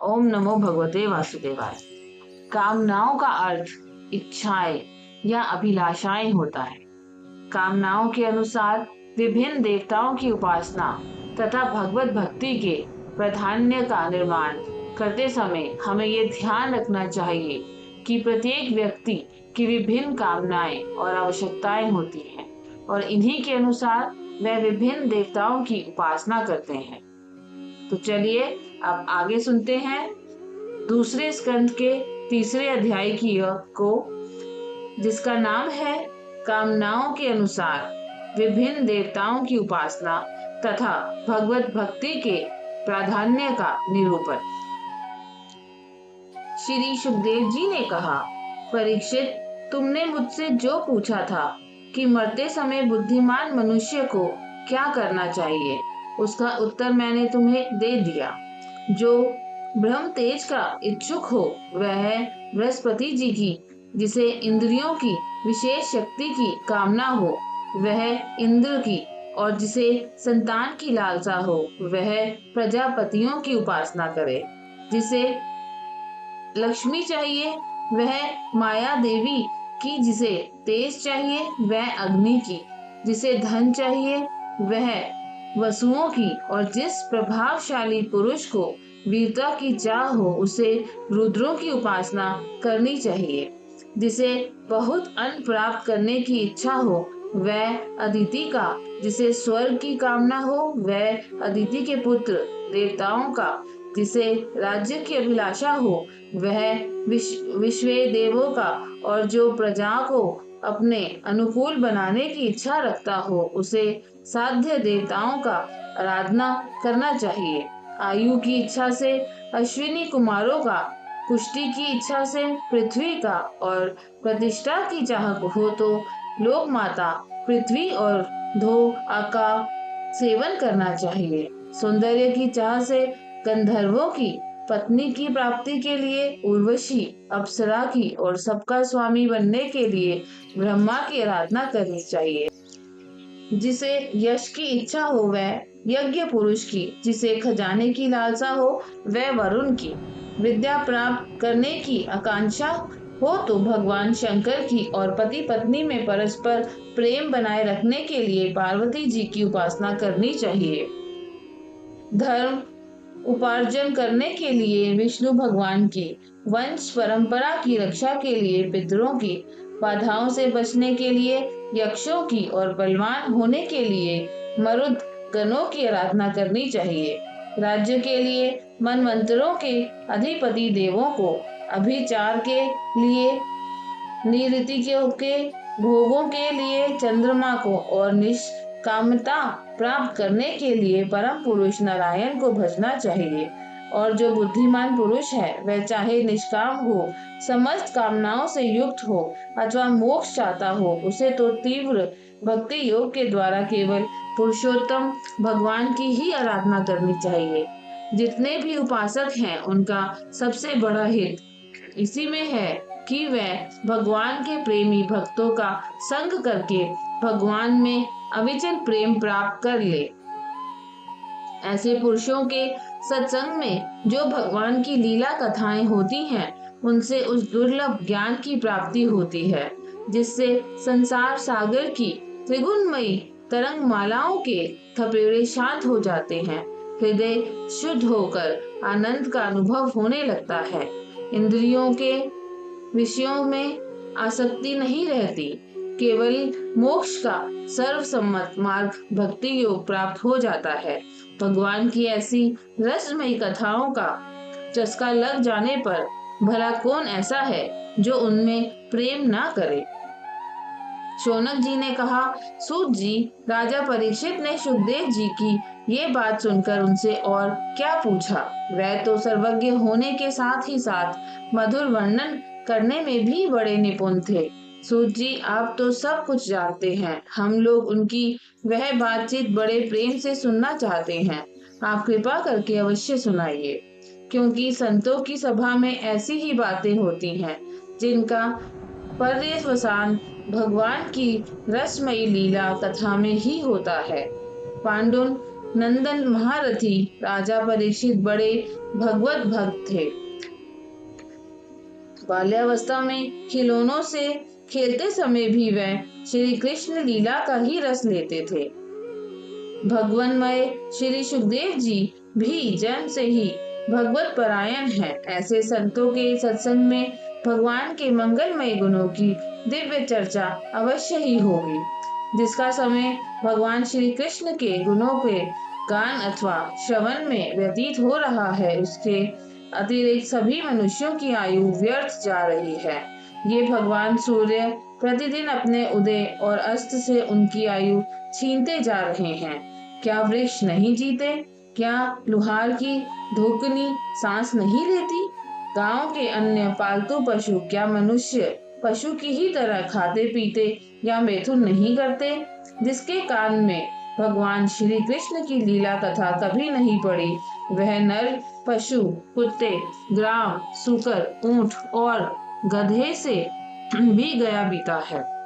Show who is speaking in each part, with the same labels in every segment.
Speaker 1: ओम नमो भगवते वासुदेवाय। कामनाओं का अर्थ इच्छाएं या अभिलाषाएं होता है। कामनाओं के अनुसार विभिन्न देवताओं की उपासना तथा भगवत भक्ति के प्राधान्य का निर्माण करते समय हमें ये ध्यान रखना चाहिए कि प्रत्येक व्यक्ति की विभिन्न कामनाएं और आवश्यकताएं होती हैं और इन्हीं के अनुसार वह विभिन्न देवताओं की उपासना करते हैं। तो चलिए अब आगे सुनते हैं दूसरे स्कंद के तीसरे अध्याय को, जिसका नाम है कामनाओं के अनुसार विभिन्न देवताओं की उपासना तथा भगवत भक्ति के प्राधान्य का निरूपण। श्री सुखदेव जी ने कहा, परीक्षित, तुमने मुझसे जो पूछा था कि मरते समय बुद्धिमान मनुष्य को क्या करना चाहिए, उसका उत्तर मैंने तुम्हें दे दिया। जो ब्रह्म तेज का इच्छुक हो वह बृहस्पति जी की, जिसे इंद्रियों की विशेष शक्ति की कामना हो वह इंद्र की, और जिसे संतान की लालसा हो वह प्रजापतियों की उपासना करे। जिसे लक्ष्मी चाहिए वह माया देवी की, जिसे तेज चाहिए वह अग्नि की, जिसे धन चाहिए वह वसुओं की, और जिस प्रभावशाली पुरुष को वीरता की चाह हो उसे रुद्रों की उपासना करनी चाहिए। जिसे बहुत अन्न प्राप्त करने की इच्छा हो वह अदिति का, जिसे स्वर्ग की कामना हो वह अदिति के पुत्र देवताओं का, जिसे राज्य की अभिलाषा हो वह विश्व देवों का, और जो प्रजा को अपने अनुकूल बनाने की इच्छा रखता हो उसे साध्य देवताओं का आराधना करना चाहिए। आयु की इच्छा से अश्विनी कुमारों का, पुष्टि की इच्छा से पृथ्वी का, और प्रतिष्ठा की चाह हो तो लोक माता पृथ्वी और धो का सेवन करना चाहिए। सौंदर्य की चाह से गंधर्वों की, पत्नी की प्राप्ति के लिए उर्वशी अप्सरा की, और सबका स्वामी बनने के लिए ब्रह्मा की आराधना करनी चाहिए। जिसे यश की इच्छा हो वह यज्ञ पुरुष की, जिसे खजाने की लालसा हो वह वरुण की, विद्या प्राप्त करने की आकांक्षा हो तो भगवान शंकर की, और पति पत्नी में परस्पर प्रेम बनाए रखने के लिए पार्वती जी की उपासना करनी चाहिए। धर्म उपार्जन करने के लिए विष्णु भगवान की, वंश परंपरा की रक्षा के लिए पितरों की, बाधाओं से बचने के लिए यक्षों की, और बलवान होने के लिए मरुद गणों की आराधना करनी चाहिए। राज्य के लिए मनवंतरों के अधिपति देवों को, अभिचार के लिए निरति के भोगों के लिए चंद्रमा को, और निष्कामता प्राप्त करने के लिए परम पुरुष नारायण को भजना चाहिए। और जो बुद्धिमान पुरुष है वह चाहे निष्काम हो, समस्त कामनाओं से युक्त हो अथवा मोक्ष चाहता हो, उसे तो तीव्र भक्ति योग के द्वारा केवल पुरुषोत्तम भगवान की ही आराधना करनी चाहिए। जितने भी उपासक हैं उनका सबसे बड़ा हित इसी में है कि वह भगवान के प्रेमी भक्तों का संग करके भगवान में अविचल प्रेम प्राप्त कर ले। ऐसे पुरुषों के सत्संग में जो भगवान की लीला कथाएं होती हैं उनसे उस दुर्लभ ज्ञान की प्राप्ति होती है, जिससे संसार सागर की त्रिगुणमयी तरंग मालाओं के थपेड़े शांत हो जाते हैं। हृदय शुद्ध होकर आनंद का अनुभव होने लगता है। इंद्रियों के विषयों में आसक्ति नहीं रहती। केवल मोक्ष का सर्वसम्मत मार्ग भक्ति योग प्राप्त हो जाता है। भगवान की ऐसी रसमयी कथाओं का चस्का लग जाने पर भला कौन ऐसा है जो उनमें प्रेम ना करे। शौनक जी ने कहा, सूत जी, राजा परीक्षित ने सुखदेव जी की ये बात सुनकर उनसे और क्या पूछा। वह तो सर्वज्ञ होने के साथ ही साथ मधुर वर्णन करने में भी बड़े निपुण थे। सूत जी, आप तो सब कुछ जानते हैं। हम लोग उनकी वह बातचीत बड़े प्रेम से सुनना चाहते हैं। आप कृपा करके अवश्य सुनाइए, क्योंकि संतों की सभा में ऐसी ही बातें होती हैं जिनका पर्यवसान भगवान की रसमयी लीला कथा में ही होता है। पांडुन नंदन महारथी राजा परीक्षित बड़े भगवत भक्त थे। बाल्यावस्था में खिलौनों से खेलते समय भी वह श्री कृष्ण लीला का ही रस लेते थे। भगवानमय श्री सुखदेव जी भी जन्म से ही भगवत परायण हैं। ऐसे संतों के सत्संग में भगवान के मंगलमय गुणों की दिव्य चर्चा अवश्य ही होगी। जिसका समय भगवान श्री कृष्ण के गुणों के गान अथवा श्रवण में व्यतीत हो रहा है, उसके अतिरिक्त सभी मनुष्यों की आयु व्यर्थ जा रही है। ये भगवान सूर्य प्रतिदिन अपने उदय और अस्त से उनकी आयु छीनते जा रहे हैं। क्या वृक्ष नहीं जीते? क्या लुहार की धोकनी सांस नहीं लेती? गांव के अन्य पालतू पशु क्या मनुष्य पशु की ही तरह खाते पीते या मैथुन नहीं करते? जिसके कान में भगवान श्री कृष्ण की लीला कथा कभी नहीं पड़ी, वह नर पशु कुत्ते, ग्राम, सूकर, ऊंट और गधे से भी गया बीता है।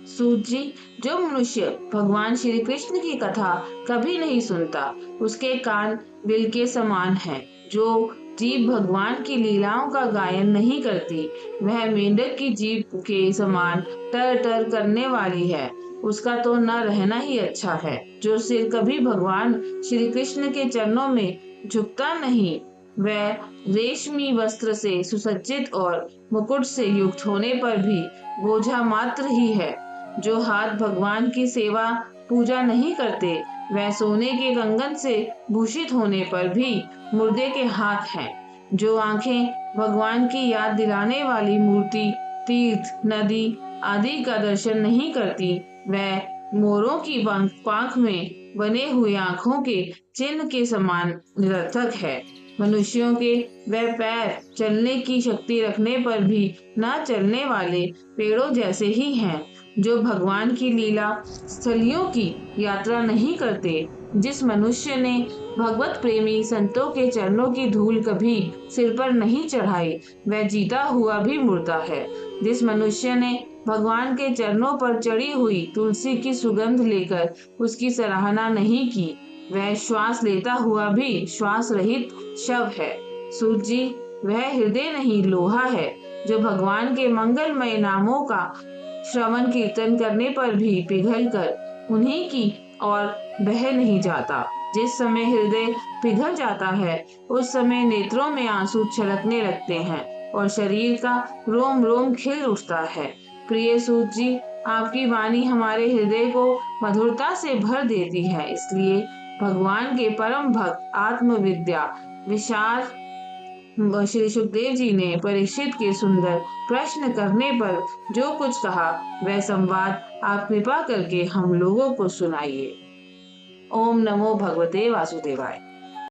Speaker 1: सूत जी, जो मनुष्य भगवान श्री कृष्ण की कथा कभी नहीं सुनता, उसके कान बिल के समान हैं। जो जीभ भगवान की लीलाओं का गायन नहीं करती, वह मेंढक की जीभ के समान टर टर करने वाली है। उसका तो न रहना ही अच्छा है। जो सिर कभी भगवान श्री कृष्ण के चरणों में झुकता नहीं, वह रेशमी वस्त्र से सुसज्जित और मुकुट से युक्त होने पर भी बोझा मात्र ही है। जो हाथ भगवान की सेवा पूजा नहीं करते, वह सोने के कंगन से भूषित होने पर भी मुर्दे के हाथ हैं। जो आंखें भगवान की याद दिलाने वाली मूर्ति, तीर्थ, नदी आदि का दर्शन नहीं करती, वह मोरों की पांख में बने हुए आंखों के चिन्ह के समान निरर्थक है। मनुष्यों के वह पैर चलने की शक्ति रखने पर भी न चलने वाले पेड़ों जैसे ही हैं। जो भगवान की लीला स्थलियों की यात्रा नहीं करते। जिस मनुष्य ने भगवत प्रेमी संतों के चरणों की धूल कभी सिर पर नहीं चढ़ाई, वह जीता हुआ भी मुर्दा है। जिस मनुष्य ने भगवान के चरणों पर चढ़ी हुई तुलसी की सुगंध लेकर उसकी सराहना नहीं की, वह श्वास लेता हुआ भी श्वास रहित शव है। सूत जी, वह हृदय नहीं लोहा है, जो भगवान के मंगलमय नामों का श्रवण कीर्तन करने पर भी पिघल कर उन्हीं की और बह नहीं जाता। जिस समय हृदय पिघल जाता है, उस समय नेत्रों में आंसू छलकने लगते हैं और शरीर का रोम रोम खिल उठता है। प्रिय सूत जी, आपकी वाणी हमारे हृदय को मधुरता से भर देती है। इसलिए भगवान के परम भक्त आत्मविद्या विशाल श्री सुखदेव जी ने परीक्षित के सुंदर प्रश्न करने पर जो कुछ कहा, वह संवाद आप कृपा करके हम लोगों को सुनाइए। ओम नमो भगवते वासुदेवाय।